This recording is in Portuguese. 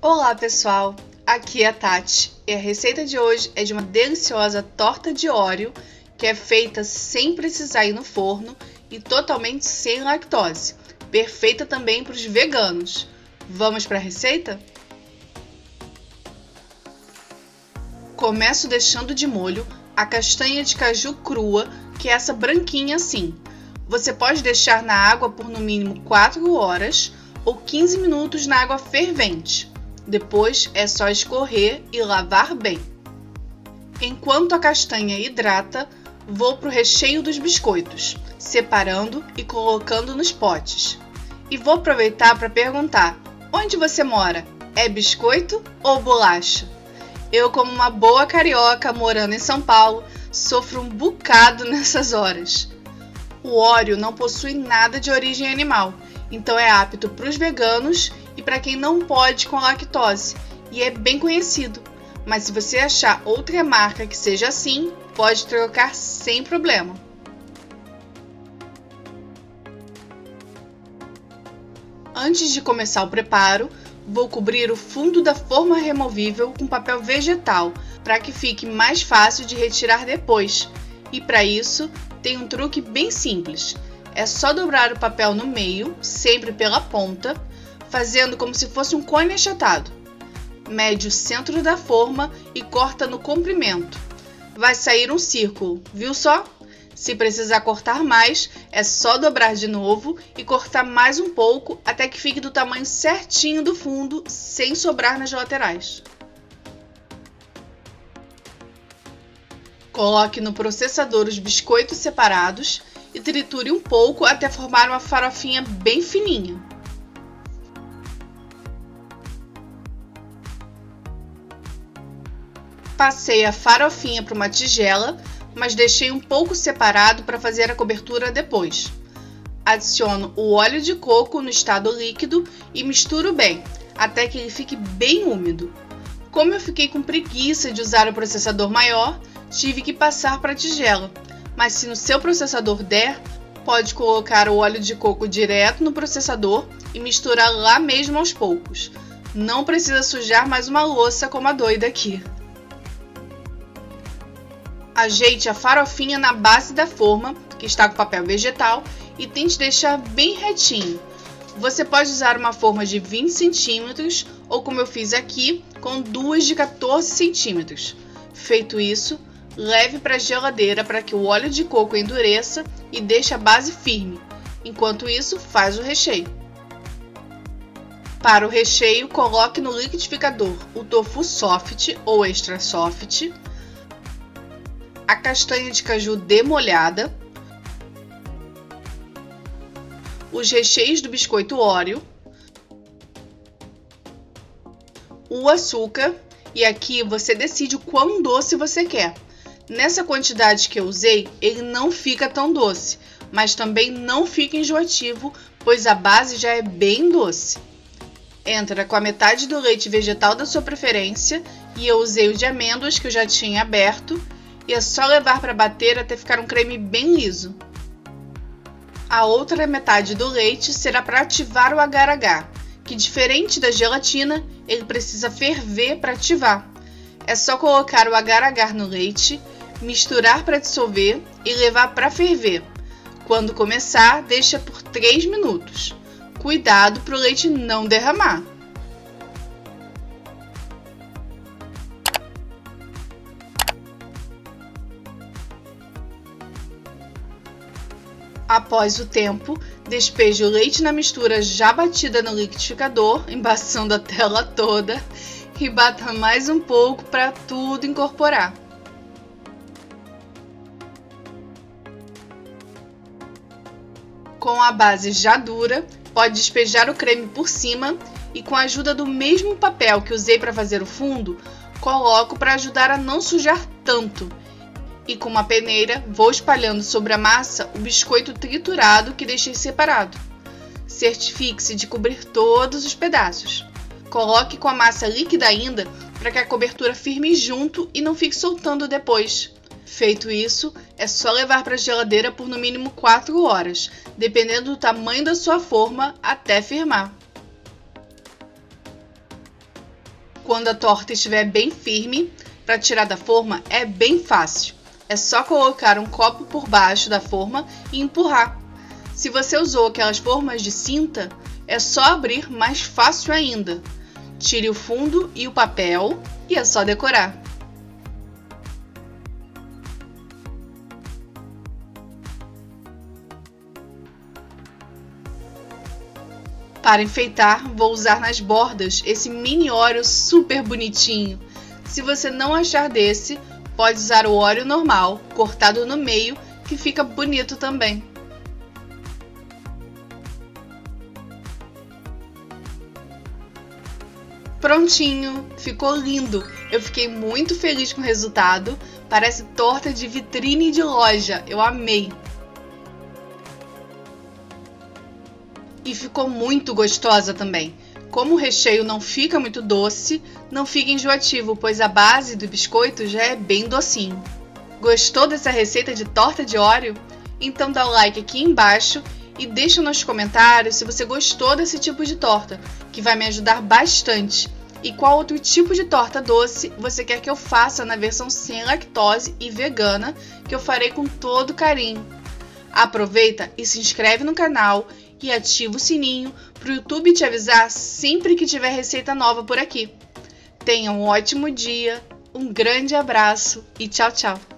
Olá pessoal, aqui é a Tati e a receita de hoje é de uma deliciosa torta de Oreo que é feita sem precisar ir no forno e totalmente sem lactose, perfeita também para os veganos. Vamos para a receita? Começo deixando de molho a castanha de caju crua, que é essa branquinha assim. Você pode deixar na água por no mínimo 4 horas ou 15 minutos na água fervente. Depois é só escorrer e lavar bem. Enquanto a castanha hidrata, vou para o recheio dos biscoitos, separando e colocando nos potes. E vou aproveitar para perguntar: onde você mora? É biscoito ou bolacha? Eu, como uma boa carioca morando em São Paulo, sofro um bocado nessas horas. O Oreo não possui nada de origem animal, então é apto para os veganos e para quem não pode com lactose, e é bem conhecido. Mas se você achar outra marca que seja assim, pode trocar sem problema. Antes de começar o preparo, vou cobrir o fundo da forma removível com papel vegetal, para que fique mais fácil de retirar depois. E para isso, tem um truque bem simples. É só dobrar o papel no meio, sempre pela ponta, fazendo como se fosse um cone achatado. Mede o centro da forma e corta no comprimento. Vai sair um círculo, viu só? Se precisar cortar mais, é só dobrar de novo e cortar mais um pouco até que fique do tamanho certinho do fundo, sem sobrar nas laterais. Coloque no processador os biscoitos separados e triture um pouco até formar uma farofinha bem fininha. Passei a farofinha para uma tigela, mas deixei um pouco separado para fazer a cobertura depois. Adiciono o óleo de coco no estado líquido e misturo bem, até que ele fique bem úmido. Como eu fiquei com preguiça de usar o processador maior, tive que passar para a tigela, mas se no seu processador der, pode colocar o óleo de coco direto no processador e misturar lá mesmo aos poucos. Não precisa sujar mais uma louça como a doida aqui. Ajeite a farofinha na base da forma, que está com papel vegetal, e tente deixar bem retinho. Você pode usar uma forma de 20 cm ou, como eu fiz aqui, com duas de 14 cm. Feito isso, leve para a geladeira para que o óleo de coco endureça e deixe a base firme. Enquanto isso, faz o recheio. Para o recheio, coloque no liquidificador o tofu soft ou extra soft, a castanha de caju demolhada, os recheios do biscoito Oreo, o açúcar, e aqui você decide o quão doce você quer. Nessa quantidade que eu usei, ele não fica tão doce, mas também não fica enjoativo, pois a base já é bem doce. Entra com a metade do leite vegetal da sua preferência, e eu usei o de amêndoas que eu já tinha aberto, e é só levar para bater até ficar um creme bem liso. A outra metade do leite será para ativar o agar-agar, que diferente da gelatina, ele precisa ferver para ativar. É só colocar o agar-agar no leite, misturar para dissolver e levar para ferver. Quando começar, deixa por 3 minutos. Cuidado para o leite não derramar. Após o tempo, despeje o leite na mistura já batida no liquidificador, embaçando a tela toda, e bata mais um pouco para tudo incorporar. Com a base já dura, pode despejar o creme por cima e, com a ajuda do mesmo papel que usei para fazer o fundo, coloco para ajudar a não sujar tanto. E com uma peneira, vou espalhando sobre a massa o biscoito triturado que deixei separado. Certifique-se de cobrir todos os pedaços. Coloque com a massa líquida ainda para que a cobertura firme junto e não fique soltando depois. Feito isso, é só levar para a geladeira por no mínimo 4 horas, dependendo do tamanho da sua forma, até firmar. Quando a torta estiver bem firme, para tirar da forma é bem fácil. É só colocar um copo por baixo da forma e empurrar. Se você usou aquelas formas de cinta, é só abrir mais fácil ainda. Tire o fundo e o papel e é só decorar. Para enfeitar, vou usar nas bordas esse mini Oreo super bonitinho. Se você não achar desse, pode usar o Oreo normal, cortado no meio, que fica bonito também. Prontinho! Ficou lindo! Eu fiquei muito feliz com o resultado. Parece torta de vitrine de loja. Eu amei! E ficou muito gostosa também. Como o recheio não fica muito doce, não fica enjoativo, pois a base do biscoito já é bem docinho. Gostou dessa receita de torta de Oreo? Então dá o like aqui embaixo e deixa nos comentários se você gostou desse tipo de torta, que vai me ajudar bastante. E qual outro tipo de torta doce você quer que eu faça na versão sem lactose e vegana, que eu farei com todo carinho. Aproveita e se inscreve no canal e ativa o sininho para o YouTube te avisar sempre que tiver receita nova por aqui. Tenha um ótimo dia, um grande abraço e tchau, tchau!